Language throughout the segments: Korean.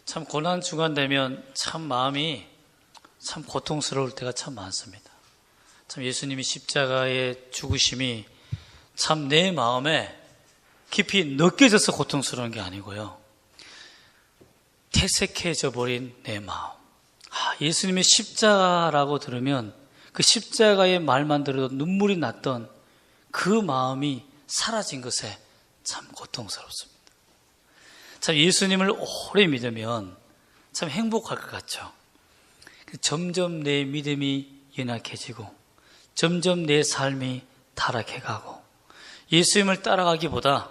참 고난 중간 되면 참 마음이 참 고통스러울 때가 참 많습니다. 참 예수님이 십자가의 죽으심이 참 내 마음에 깊이 느껴져서 고통스러운 게 아니고요. 퇴색해져 버린 내 마음. 예수님의 십자가라고 들으면 그 십자가의 말만 들어도 눈물이 났던 그 마음이 사라진 것에 참 고통스럽습니다. 참 예수님을 오래 믿으면 참 행복할 것 같죠. 점점 내 믿음이 연약해지고 점점 내 삶이 타락해가고 예수님을 따라가기보다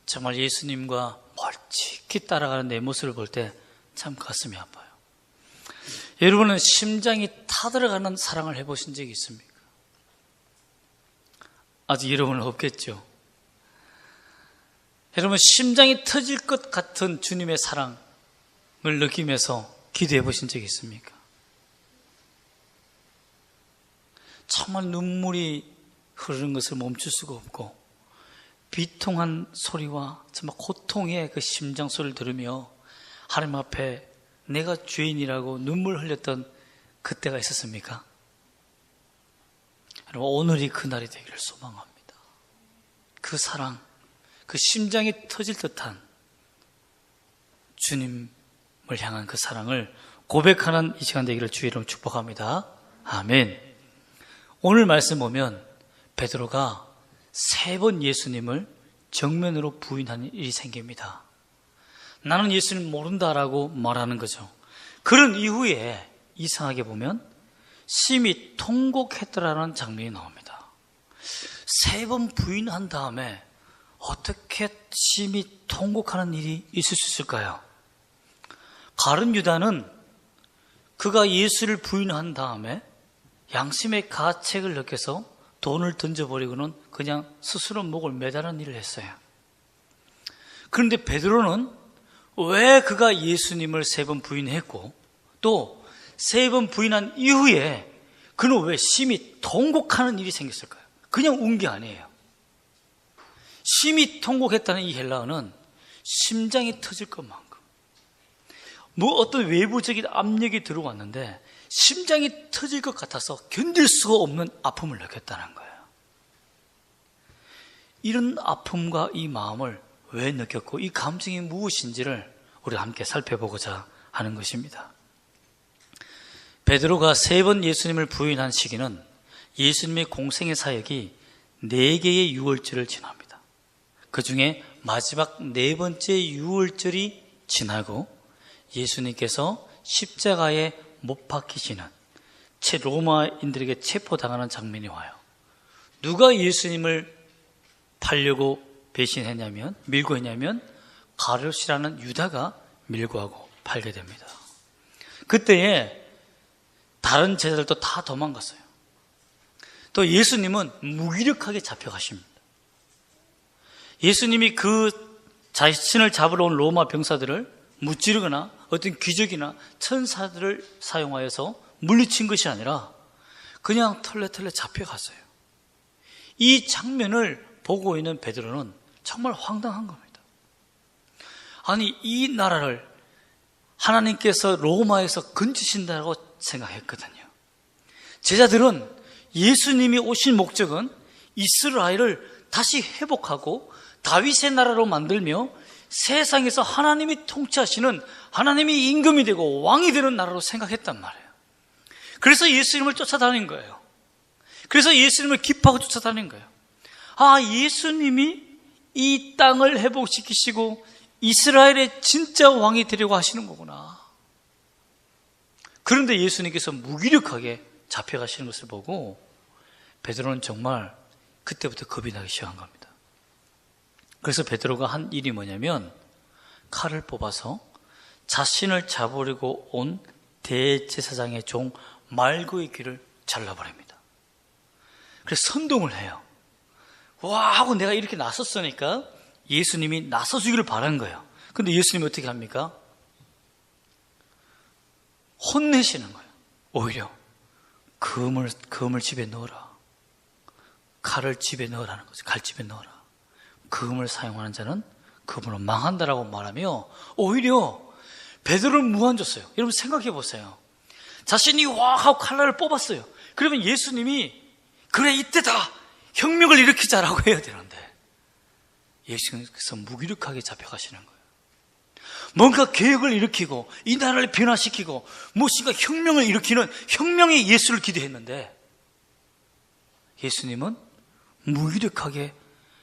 정말 예수님과 멀찍이 따라가는 내 모습을 볼 때 참 가슴이 아파요. 여러분은 심장이 타들어가는 사랑을 해보신 적이 있습니까? 아직 여러분은 없겠죠. 여러분 심장이 터질 것 같은 주님의 사랑을 느끼면서 기도해 보신 적이 있습니까? 정말 눈물이 흐르는 것을 멈출 수가 없고 비통한 소리와 정말 고통의 그 심장 소리를 들으며 하나님 앞에 내가 죄인이라고 눈물 흘렸던 그때가 있었습니까? 여러분 오늘이 그날이 되기를 소망합니다. 그 사랑, 그 심장이 터질 듯한 주님을 향한 그 사랑을 고백하는 이 시간 되기를 주의 이름으로 축복합니다. 아멘. 오늘 말씀 보면 베드로가 3번 예수님을 정면으로 부인하는 일이 생깁니다. 나는 예수님 모른다라고 말하는 거죠. 그런 이후에 이상하게 보면 심히 통곡했더라는 장면이 나옵니다. 3번 부인한 다음에 어떻게 심히 통곡하는 일이 있을 수 있을까요? 가룟 유다는 그가 예수를 부인한 다음에 양심의 가책을 느껴서 돈을 던져버리고는 그냥 스스로 목을 매다는 일을 했어요. 그런데 베드로는 왜 그가 예수님을 3번 부인했고 또 3번 부인한 이후에 그는 왜 심히 통곡하는 일이 생겼을까요? 그냥 운 게 아니에요. 심히 통곡했다는 이 헬라어는 심장이 터질 것만큼 어떤 외부적인 압력이 들어왔는데 심장이 터질 것 같아서 견딜 수가 없는 아픔을 느꼈다는 거예요. 이런 아픔과 이 마음을 왜 느꼈고 이 감정이 무엇인지를 우리 함께 살펴보고자 하는 것입니다. 베드로가 3번 예수님을 부인한 시기는 예수님의 공생의 사역이 4개의 유월절을 지납니다. 그 중에 마지막 4번째 유월절이 지나고 예수님께서 십자가에 못 박히시는 로마인들에게 체포당하는 장면이 와요. 누가 예수님을 팔려고 배신했냐면 밀고 했냐면 가룟이라는 유다가 밀고 하고 팔게 됩니다. 그때에 다른 제자들도 다 도망갔어요. 또 예수님은 무기력하게 잡혀가십니다. 예수님이 그 자신을 잡으러 온 로마 병사들을 무찌르거나 어떤 귀족이나 천사들을 사용하여서 물리친 것이 아니라 그냥 털레털레 잡혀갔어요. 이 장면을 보고 있는 베드로는 정말 황당한 겁니다. 아니 이 나라를 하나님께서 로마에서 건지신다고 생각했거든요. 제자들은 예수님이 오신 목적은 이스라엘을 다시 회복하고 다윗의 나라로 만들며 세상에서 하나님이 통치하시는 하나님이 임금이 되고 왕이 되는 나라로 생각했단 말이에요. 그래서 예수님을 쫓아다닌 거예요. 그래서 예수님을 기뻐하고 쫓아다닌 거예요. 예수님이 이 땅을 회복시키시고 이스라엘의 진짜 왕이 되려고 하시는 거구나. 그런데 예수님께서 무기력하게 잡혀가시는 것을 보고 베드로는 정말 그때부터 겁이 나기 시작한 겁니다. 그래서 베드로가 한 일이 뭐냐면 칼을 뽑아서 자신을 잡으려고 온 대제사장의 종 말고의 귀를 잘라버립니다. 그래서 선동을 해요. 와 하고 내가 이렇게 나섰으니까 예수님이 나서주기를 바란 거예요. 근데 예수님이 어떻게 합니까? 혼내시는 거예요. 오히려 금을 집에 넣어라. 칼을 집에 넣으라는 거죠. 칼집에 넣어라. 금을 사용하는 자는 그분은 망한다라고 말하며 오히려 베드로는 무한줬어요. 여러분 생각해 보세요. 자신이 와 하고 칼날을 뽑았어요. 그러면 예수님이 그래 이때다 혁명을 일으키자라고 해야 되는데 예수님께서 무기력하게 잡혀가시는 거예요. 뭔가 계획을 일으키고 이 나라를 변화시키고 무엇인가 혁명을 일으키는 혁명의 예수를 기대했는데 예수님은 무기력하게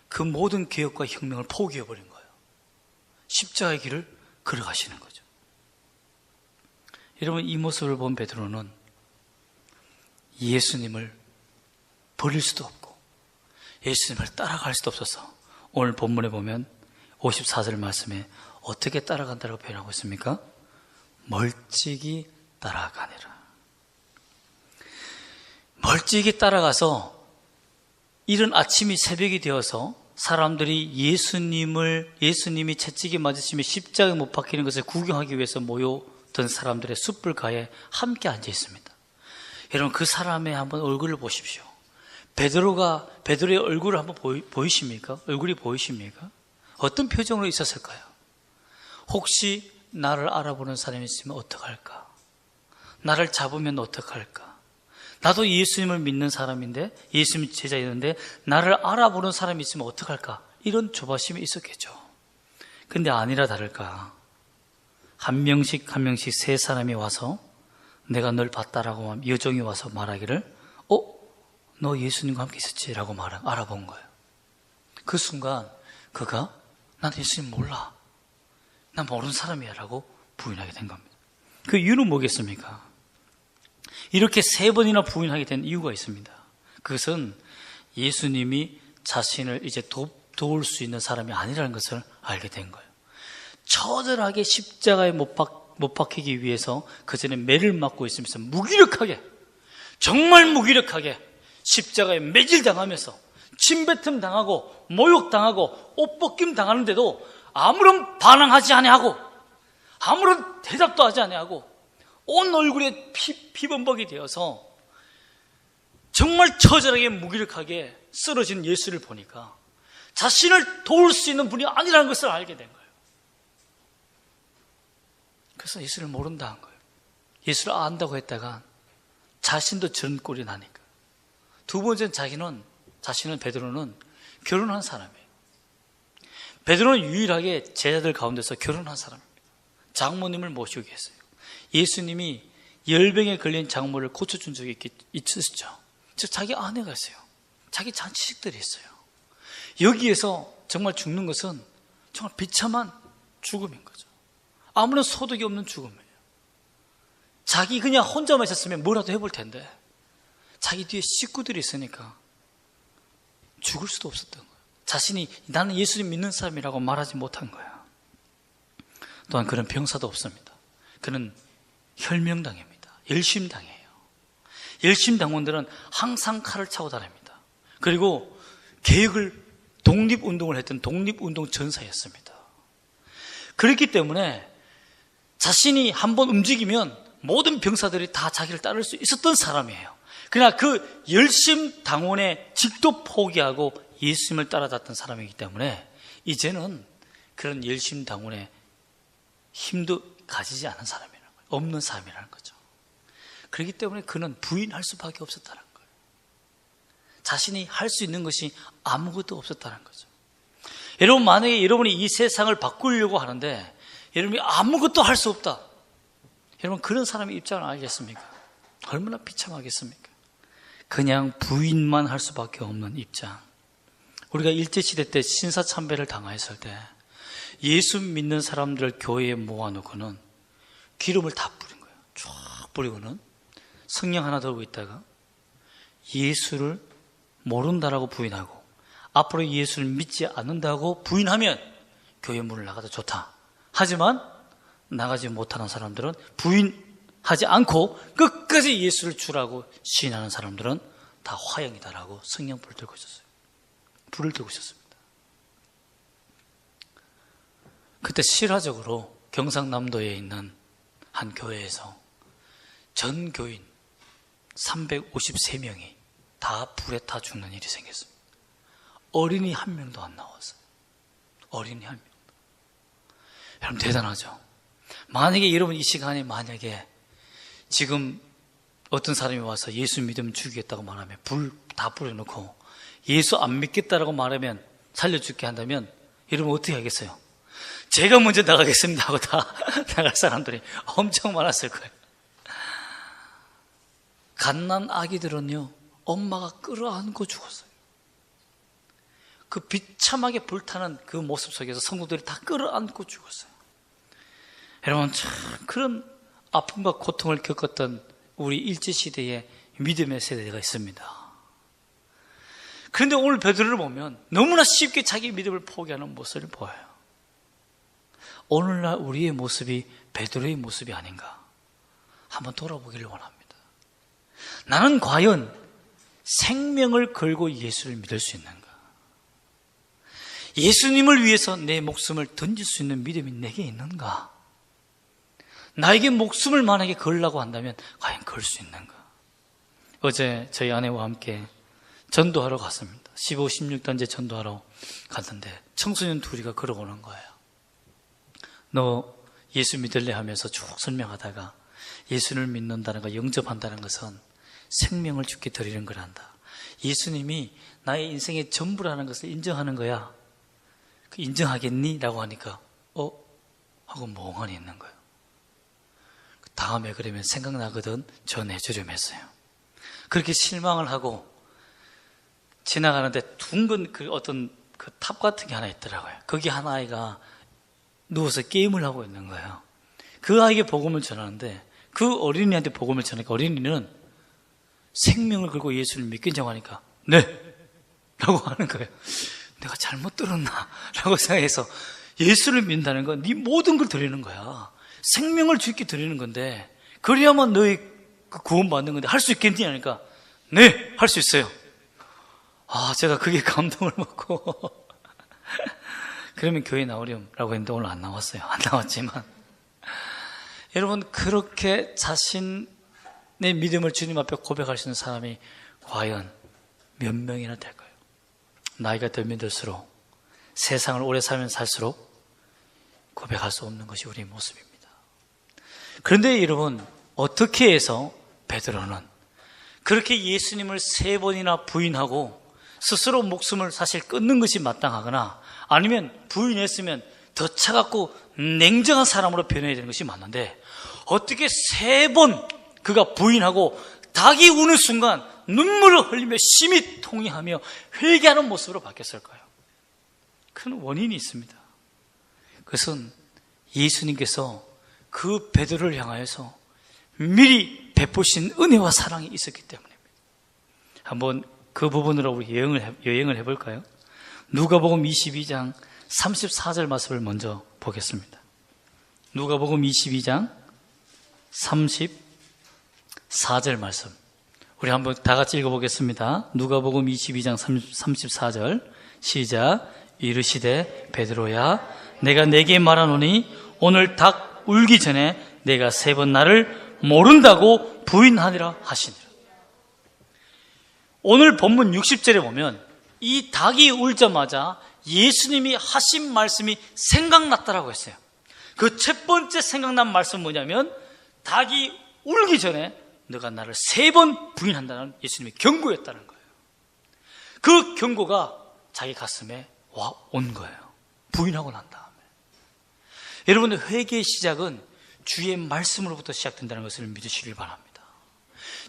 그 모든 개혁과 혁명을 포기해버린 거예요. 십자가의 길을 걸어가시는 거죠. 여러분 이 모습을 본 베드로는 예수님을 버릴 수도 없고 예수님을 따라갈 수도 없어서 오늘 본문에 보면 54절 말씀에 어떻게 따라간다고 표현하고 있습니까? 멀찍이 따라가니라. 멀찍이 따라가서 이른 아침이 새벽이 되어서 사람들이 예수님이 채찍에 맞으시며 십자가에 못 박히는 것을 구경하기 위해서 모여든 사람들의 숯불가에 함께 앉아 있습니다. 여러분 그 사람의 한번 얼굴을 보십시오. 베드로의 얼굴을 한번 보이십니까? 얼굴이 보이십니까? 어떤 표정으로 있었을까요? 혹시 나를 알아보는 사람이 있으면 어떡할까? 나를 잡으면 어떡할까? 나도 예수님을 믿는 사람인데 예수님 제자였는데 나를 알아보는 사람이 있으면 어떡할까? 이런 조바심이 있었겠죠. 근데 아니라 다를까 한 명씩 세 사람이 와서 내가 널 봤다라고 여종이 와서 말하기를 너 예수님과 함께 있었지? 라고 알아본 거예요. 그 순간 그가 난 예수님 몰라. 난 모르는 사람이야 라고 부인하게 된 겁니다. 그 이유는 뭐겠습니까? 이렇게 3번이나 부인하게 된 이유가 있습니다. 그것은 예수님이 자신을 이제 도울 수 있는 사람이 아니라는 것을 알게 된 거예요. 처절하게 십자가에 못 박히기 위해서 그 전에 매를 맞고 있으면서 무기력하게 정말 무기력하게 십자가에 매질당하면서 침뱉음 당하고 모욕당하고 옷벗김 당하는데도 아무런 반항하지 아니하고 아무런 대답도 하지 아니하고 온 얼굴에 피범벅이 되어서 정말 처절하게 무기력하게 쓰러진 예수를 보니까 자신을 도울 수 있는 분이 아니라는 것을 알게 된 거예요. 그래서 예수를 모른다 한 거예요. 예수를 안다고 했다가 자신도 저런 꼴이 나니까. 두 번째는 자신은 베드로는 결혼한 사람이에요. 베드로는 유일하게 제자들 가운데서 결혼한 사람입니다. 장모님을 모시고 계세요. 예수님이 열병에 걸린 장모를 고쳐준 적이 있으시죠. 즉 자기 아내가 있어요. 자기 잔치식들이 있어요. 여기에서 정말 죽는 것은 정말 비참한 죽음인 거죠. 아무런 소득이 없는 죽음이에요. 자기 그냥 혼자만 있었으면 뭐라도 해볼 텐데 자기 뒤에 식구들이 있으니까 죽을 수도 없었던 거예요. 자신이 나는 예수님 믿는 사람이라고 말하지 못한 거야. 또한 그런 병사도 없습니다. 그는 혈명당입니다. 열심당해요. 열심당원들은 항상 칼을 차고 다닙니다. 그리고 독립운동을 했던 독립운동 전사였습니다. 그렇기 때문에 자신이 한번 움직이면 모든 병사들이 다 자기를 따를 수 있었던 사람이에요. 그러나 그 열심당원의 직도 포기하고 예수님을 따라갔던 사람이기 때문에 이제는 그런 열심당원의 힘도 가지지 않은 사람이라는 거예요. 없는 사람이라는 거죠. 그렇기 때문에 그는 부인할 수밖에 없었다는 거예요. 자신이 할 수 있는 것이 아무것도 없었다는 거죠. 여러분 만약에 여러분이 이 세상을 바꾸려고 하는데 여러분이 아무것도 할 수 없다. 여러분 그런 사람의 입장을 알겠습니까? 얼마나 비참하겠습니까? 그냥 부인만 할 수밖에 없는 입장. 우리가 일제시대 때 신사참배를 당했을 때 예수 믿는 사람들을 교회에 모아놓고는 기름을 다 뿌린 거예요. 쫙 뿌리고는 성냥 하나 들고 있다가 예수를 모른다라고 부인하고 앞으로 예수를 믿지 않는다고 부인하면 교회 문을 나가도 좋다. 하지만 나가지 못하는 사람들은 부인하지 않고 끝까지 예수를 주라고 시인하는 사람들은 다 화형이다라고 성냥불을 들고 있었어요. 불을 들고 있었습니다. 그때 실화적으로 경상남도에 있는 한 교회에서 전 교인 353명이 다 불에 타 죽는 일이 생겼습니다. 어린이 한 명도 안 나왔어요. 어린이 한 명도. 여러분 대단하죠? 만약에 여러분 이 시간에 만약에 지금 어떤 사람이 와서 예수 믿으면 죽이겠다고 말하면 불 다 뿌려놓고 예수 안 믿겠다라고 말하면 살려줄게 한다면 여러분 어떻게 하겠어요? 제가 먼저 나가겠습니다 하고 다 나갈 사람들이 엄청 많았을 거예요. 갓난 아기들은요, 엄마가 끌어안고 죽었어요. 그 비참하게 불타는 그 모습 속에서 성도들이 다 끌어안고 죽었어요. 여러분, 참 그런 아픔과 고통을 겪었던 우리 일제시대에 믿음의 세대가 있습니다. 그런데 오늘 베드로를 보면 너무나 쉽게 자기 믿음을 포기하는 모습을 보여요. 오늘날 우리의 모습이 베드로의 모습이 아닌가 한번 돌아보기를 원합니다. 나는 과연 생명을 걸고 예수를 믿을 수 있는가? 예수님을 위해서 내 목숨을 던질 수 있는 믿음이 내게 있는가? 나에게 목숨을 만약에 걸라고 한다면 과연 걸 수 있는가? 어제 저희 아내와 함께 전도하러 갔습니다. 15, 16단체 전도하러 갔는데 청소년 둘이가 걸어오는 거예요. 너 예수 믿을래 하면서 쭉 설명하다가 예수를 믿는다는 거, 영접한다는 것은 생명을 주께 드리는 거란다. 예수님이 나의 인생의 전부라는 것을 인정하는 거야. 그 인정하겠니? 라고 하니까 하고 멍하니 있는 거예요. 다음에 그러면 생각나거든 전해주렴 했어요. 그렇게 실망을 하고 지나가는데 둥근 어떤 탑 같은 게 하나 있더라고요. 거기 한 아이가 누워서 게임을 하고 있는 거예요. 그 아이에게 복음을 전하는데 그 어린이한테 복음을 전하니까 어린이는 생명을 걸고 예수를 믿겠냐고 하니까 네! 라고 하는 거예요. 내가 잘못 들었나? 라고 생각해서 예수를 믿는다는 건 네 모든 걸 드리는 거야. 생명을 주께 드리는 건데 그래야만 너희 구원받는 건데 할 수 있겠니? 하니까 네! 할 수 있어요. 제가 그게 감동을 먹고 그러면 교회 나오렴라고 했는데 오늘 안 나왔어요. 안 나왔지만 여러분 그렇게 자신의 믿음을 주님 앞에 고백할 수 있는 사람이 과연 몇 명이나 될까요? 나이가 들면 들수록 세상을 오래 살면 살수록 고백할 수 없는 것이 우리의 모습입니다. 그런데 여러분 어떻게 해서 베드로는 그렇게 예수님을 3번이나 부인하고 스스로 목숨을 사실 끊는 것이 마땅하거나 아니면 부인했으면 더 차갑고 냉정한 사람으로 변해야 되는 것이 맞는데 어떻게 3번 그가 부인하고 닭이 우는 순간 눈물을 흘리며 심히 통회하며 회개하는 모습으로 바뀌었을까요? 큰 원인이 있습니다. 그것은 예수님께서 그 베드로를 향하여서 미리 베푸신 은혜와 사랑이 있었기 때문입니다. 한번 그 부분으로 우리 여행을 해볼까요? 누가복음 22장 34절 말씀을 먼저 보겠습니다. 누가복음 22장 34절 말씀 우리 한번 다 같이 읽어보겠습니다. 누가복음 22장 34절 시작. 이르시되 베드로야 내가 내게 말하노니 오늘 닭 울기 전에 내가 3번 나를 모른다고 부인하리라 하시니라. 오늘 본문 60절에 보면 이 닭이 울자마자 예수님이 하신 말씀이 생각났다라고 했어요. 그 첫 번째 생각난 말씀은 뭐냐면 닭이 울기 전에 너가 나를 3번 부인한다는 예수님의 경고였다는 거예요. 그 경고가 자기 가슴에 온 거예요. 부인하고 난 다음에. 여러분의 회개의 시작은 주의 말씀으로부터 시작된다는 것을 믿으시길 바랍니다.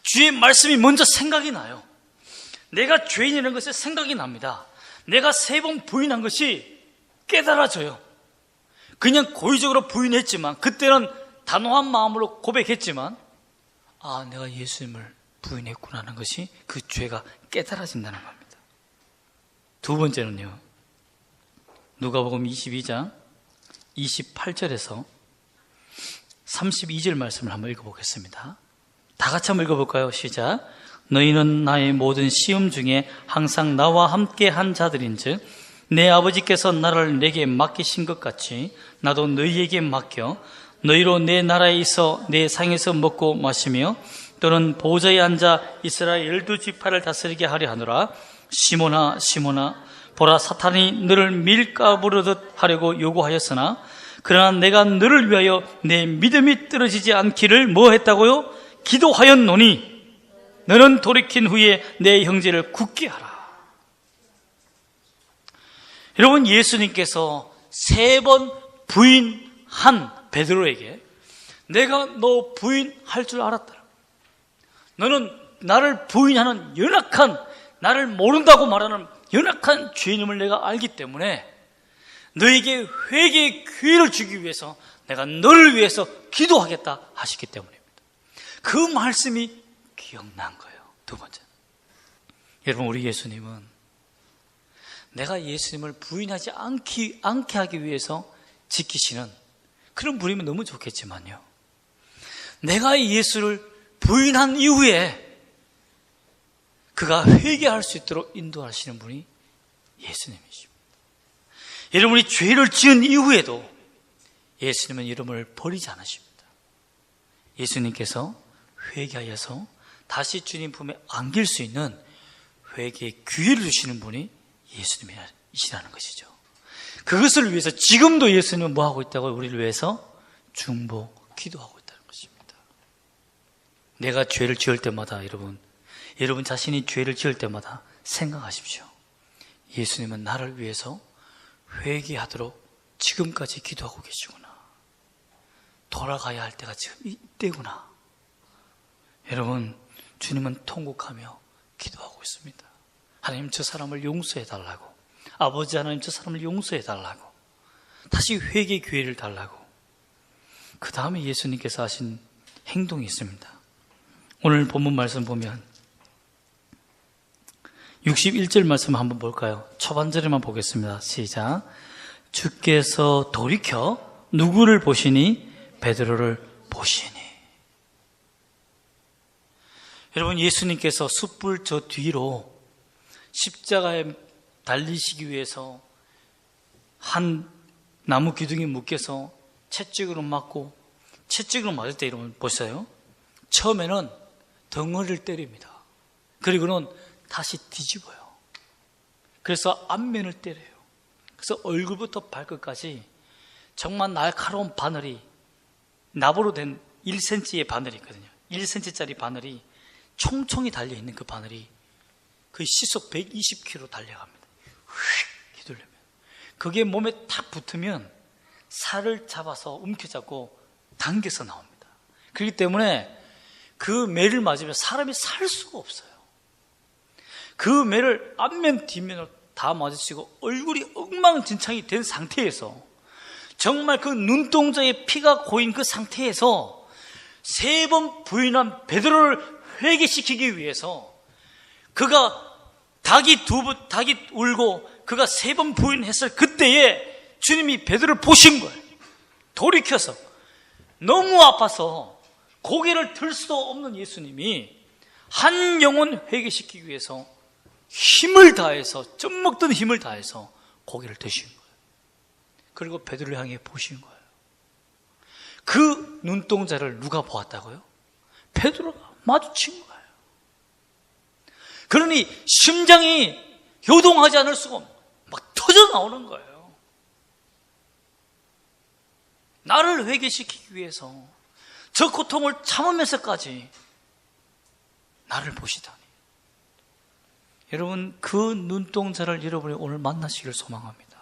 주의 말씀이 먼저 생각이 나요. 내가 죄인이라는 것에 생각이 납니다. 내가 3번 부인한 것이 깨달아져요. 그냥 고의적으로 부인했지만 그때는 단호한 마음으로 고백했지만 내가 예수님을 부인했구나 하는 것이 그 죄가 깨달아진다는 겁니다. 두 번째는요. 누가복음 22장 28절에서 32절 말씀을 한번 읽어보겠습니다. 다 같이 한번 읽어볼까요? 시작. 너희는 나의 모든 시험 중에 항상 나와 함께 한 자들인즉 내 아버지께서 나라를 내게 맡기신 것 같이 나도 너희에게 맡겨 너희로 내 나라에 있어 내 상에서 먹고 마시며 또는 보좌에 앉아 이스라엘 12지파를 다스리게 하려 하노라. 시몬아 시몬아 보라 사탄이 너를 밀가부르듯 하려고 요구하였으나 그러나 내가 너를 위하여 내 믿음이 떨어지지 않기를 뭐 했다고요? 기도하였노니 너는 돌이킨 후에 내 형제를 굳게 하라. 여러분, 예수님께서 3번 부인한 베드로에게 내가 너 부인할 줄 알았다. 너는 나를 부인하는 연약한, 나를 모른다고 말하는 연약한 죄인임을 내가 알기 때문에 너에게 회개의 기회를 주기 위해서 내가 너를 위해서 기도하겠다 하셨기 때문입니다. 그 말씀이 기억난 거예요. 두 번째, 여러분, 우리 예수님은 내가 예수님을 부인하지 않게 하기 위해서 지키시는 그런 분이면 너무 좋겠지만요, 내가 예수를 부인한 이후에 그가 회개할 수 있도록 인도하시는 분이 예수님이십니다. 여러분이 죄를 지은 이후에도 예수님은 여러분을 버리지 않으십니다. 예수님께서 회개하여서 다시 주님 품에 안길 수 있는 회개의 기회를 주시는 분이 예수님이시라는 것이죠. 그것을 위해서 지금도 예수님은 뭐하고 있다고요? 우리를 위해서 중보, 기도하고 있다는 것입니다. 내가 죄를 지을 때마다 여러분 자신이 죄를 지을 때마다 생각하십시오. 예수님은 나를 위해서 회개하도록 지금까지 기도하고 계시구나. 돌아가야 할 때가 지금 이때구나. 여러분, 주님은 통곡하며 기도하고 있습니다. 하나님, 저 사람을 용서해 달라고. 아버지 하나님, 저 사람을 용서해 달라고. 다시 회개의 기회를 달라고. 그 다음에 예수님께서 하신 행동이 있습니다. 오늘 본문 말씀 보면 61절 말씀 한번 볼까요? 초반절에만 보겠습니다. 시작. 주께서 돌이켜 누구를 보시니? 베드로를 보시니. 여러분, 예수님께서 숯불 저 뒤로 십자가에 달리시기 위해서 한 나무 기둥에 묶여서 채찍으로 맞고, 채찍으로 맞을 때 여러분 보세요. 처음에는 덩어리를 때립니다. 그리고는 다시 뒤집어요. 그래서 앞면을 때려요. 그래서 얼굴부터 발끝까지 정말 날카로운 바늘이, 나무로 된 1cm의 바늘이 있거든요. 1cm짜리 바늘이 총총이 달려있는 그 바늘이 거의 시속 120km 달려갑니다. 휙 휘둘르면 그게 몸에 탁 붙으면 살을 잡아서 움켜잡고 당겨서 나옵니다. 그렇기 때문에 그 매를 맞으면 사람이 살 수가 없어요. 그 매를 앞면 뒷면을 다 맞으시고 얼굴이 엉망진창이 된 상태에서, 정말 그 눈동자에 피가 고인 그 상태에서 3번 부인한 베드로를 회개시키기 위해서 그가 닭이 울고 그가 3번 부인했을 그때에 주님이 베드로를 보신 거예요. 돌이켜서 너무 아파서 고개를 들 수도 없는 예수님이 한 영혼 회개시키기 위해서 힘을 다해서, 젖먹던 힘을 다해서 고개를 드신 거예요. 그리고 베드로를 향해 보신 거예요. 그 눈동자를 누가 보았다고요? 베드로가 마주친 거예요. 그러니 심장이 요동하지 않을 수가 없는 거예요. 막 터져 나오는 거예요. 나를 회개시키기 위해서 저 고통을 참으면서까지 나를 보시다니. 여러분, 그 눈동자를 여러분이 오늘 만나시길 소망합니다.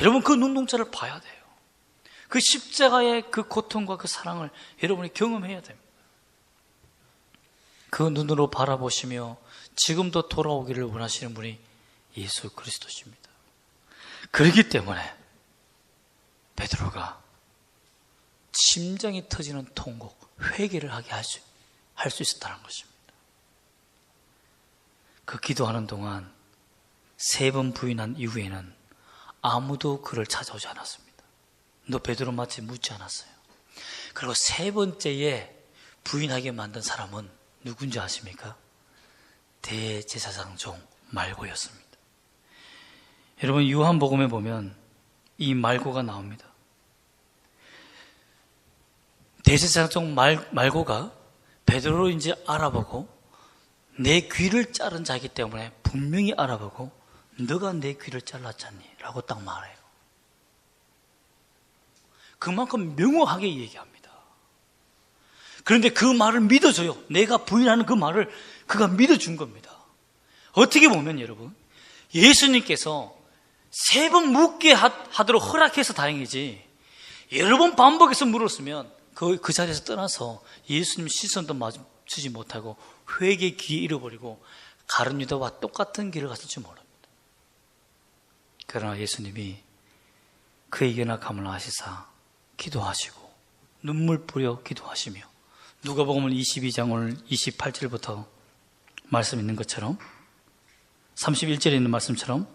여러분, 그 눈동자를 봐야 돼요. 그 십자가의 그 고통과 그 사랑을 여러분이 경험해야 됩니다. 그 눈으로 바라보시며 지금도 돌아오기를 원하시는 분이 예수 그리스도십니다. 그렇기 때문에 베드로가 심장이 터지는 통곡, 회개를 하게 할 수 있었다는 것입니다. 그 기도하는 동안 3번 부인한 이후에는 아무도 그를 찾아오지 않았습니다. 너 베드로 맞지? 묻지 않았어요. 그리고 3번째에 부인하게 만든 사람은 누군지 아십니까? 대제사장 종 말고였습니다. 여러분, 요한복음에 보면 이 말고가 나옵니다. 대제사장 종 말고가 베드로인지 알아보고 내 귀를 자른 자이기 때문에 분명히 알아보고 너가 내 귀를 잘랐잖니? 라고 딱 말해요. 그만큼 명확하게 얘기합니다. 그런데 그 말을 믿어줘요. 내가 부인하는 그 말을 그가 믿어준 겁니다. 어떻게 보면 여러분, 예수님께서 3번 묻게 하도록 허락해서 다행이지, 여러 번 반복해서 물었으면 그 자리에서 떠나서 예수님 시선도 맞추지 못하고 회개의 기회 잃어버리고 가룟 유다와 똑같은 길을 갔을지 모릅니다. 그러나 예수님이 그의 연약함을 아시사 기도하시고 눈물 뿌려 기도하시며, 누가복음 22장 오늘 28절부터 말씀 있는 것처럼 31절에 있는 말씀처럼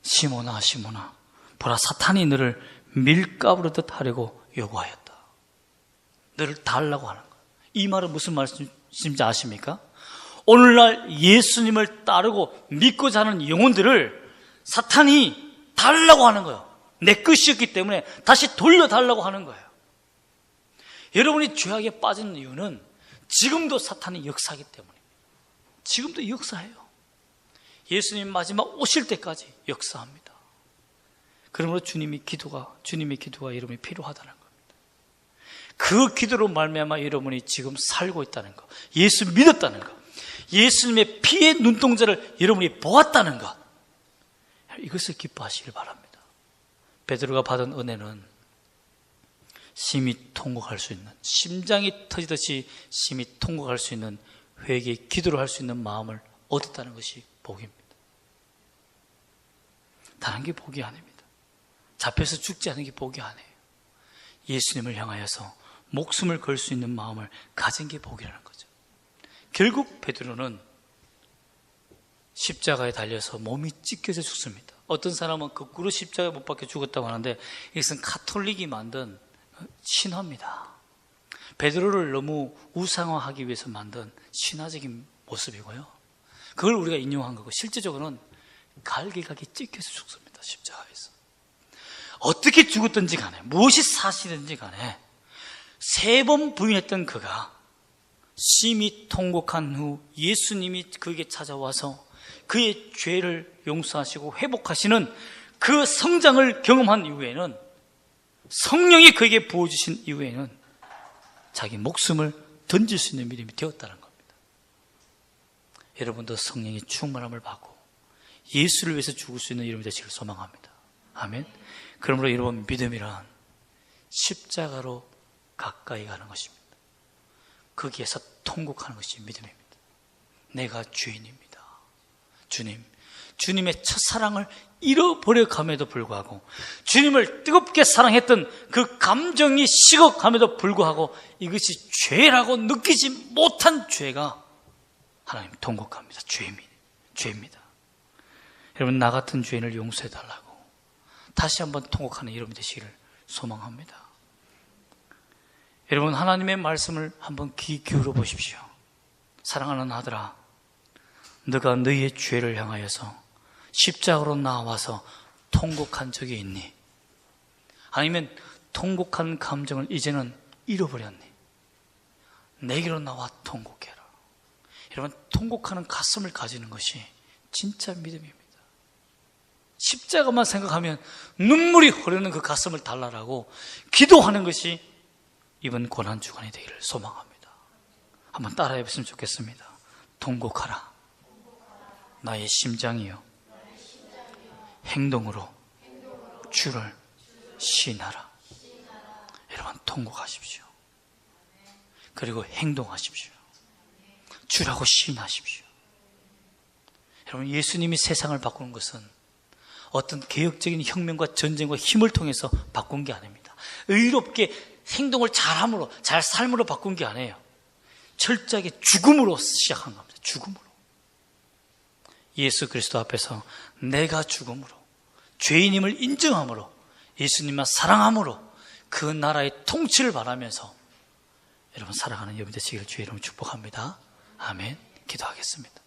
시몬아 시몬아 보라 사탄이 너를 밀가부로 듯 하려고 요구하였다. 너를 달라고 하는 거예요. 이 말은 무슨 말씀인지 아십니까? 오늘날 예수님을 따르고 믿고자 하는 영혼들을 사탄이 달라고 하는 거예요. 내 것이었기 때문에 다시 돌려달라고 하는 거예요. 여러분이 죄악에 빠지는 이유는 지금도 사탄이 역사하기 때문입니다. 지금도 역사해요. 예수님 마지막 오실 때까지 역사합니다. 그러므로 주님의 기도가 여러분이 필요하다는 겁니다. 그 기도로 말미암아 여러분이 지금 살고 있다는 것, 예수 믿었다는 것, 예수님의 피의 눈동자를 여러분이 보았다는 것, 이것을 기뻐하시길 바랍니다. 베드로가 받은 은혜는 심히 통곡할 수 있는, 심장이 터지듯이 심히 통곡할 수 있는 회개의 기도를 할 수 있는 마음을 얻었다는 것이 복입니다. 다른 게 복이 아닙니다. 잡혀서 죽지 않은 게 복이 아니에요. 예수님을 향하여서 목숨을 걸 수 있는 마음을 가진 게 복이라는 거죠. 결국 베드로는 십자가에 달려서 몸이 찢겨져 죽습니다. 어떤 사람은 거꾸로 십자가에 못 박혀 죽었다고 하는데, 이것은 가톨릭이 만든 신화입니다. 베드로를 너무 우상화하기 위해서 만든 신화적인 모습이고요. 그걸 우리가 인용한 거고, 실제적으로는 갈기갈기 찢겨서 죽습니다. 십자가에서. 어떻게 죽었든지 간에, 무엇이 사실인지 간에 3번 부인했던 그가 심히 통곡한 후 예수님이 그에게 찾아와서 그의 죄를 용서하시고 회복하시는 그 성장을 경험한 이후에는, 성령이 그에게 부어주신 이후에는 자기 목숨을 던질 수 있는 믿음이 되었다는 겁니다. 여러분도 성령의 충만함을 받고 예수를 위해서 죽을 수 있는 여러분이 되시길 소망합니다. 아멘. 그러므로 여러분, 믿음이란 십자가로 가까이 가는 것입니다. 거기에서 통곡하는 것이 믿음입니다. 내가 죄인입니다. 주님의 첫사랑을 잃어버려감에도 불구하고, 주님을 뜨겁게 사랑했던 그 감정이 식어감에도 불구하고 이것이 죄라고 느끼지 못한 죄가 하나님 통곡합니다. 죄입니다. 여러분, 나 같은 죄인을 용서해달라고 다시 한번 통곡하는 여러분 되시기를 소망합니다. 여러분, 하나님의 말씀을 한번 귀 기울여 보십시오. 사랑하는 아들아, 너가 너희의 죄를 향하여서 십자가로 나와서 통곡한 적이 있니? 아니면 통곡한 감정을 이제는 잃어버렸니? 내게로 나와 통곡해라. 여러분, 통곡하는 가슴을 가지는 것이 진짜 믿음입니다. 십자가만 생각하면 눈물이 흐르는 그 가슴을 달라라고 기도하는 것이 이번 고난주간이 되기를 소망합니다. 한번 따라해 보시면 좋겠습니다. 통곡하라. 나의 심장이요, 행동으로 주를 시인하라. 여러분, 통곡하십시오. 그리고 행동하십시오. 주라고 시인하십시오. 여러분, 예수님이 세상을 바꾸는 것은 어떤 개혁적인 혁명과 전쟁과 힘을 통해서 바꾼 게 아닙니다. 의롭게 행동을 잘함으로, 잘 삶으로 바꾼 게 아니에요. 철저하게 죽음으로 시작한 겁니다. 죽음으로. 예수 그리스도 앞에서 내가 죽음으로, 죄인임을 인정함으로, 예수님만 사랑함으로 그 나라의 통치를 바라면서 여러분 살아가는 여러분 되시기를 주의 이름으로 축복합니다. 아멘. 기도하겠습니다.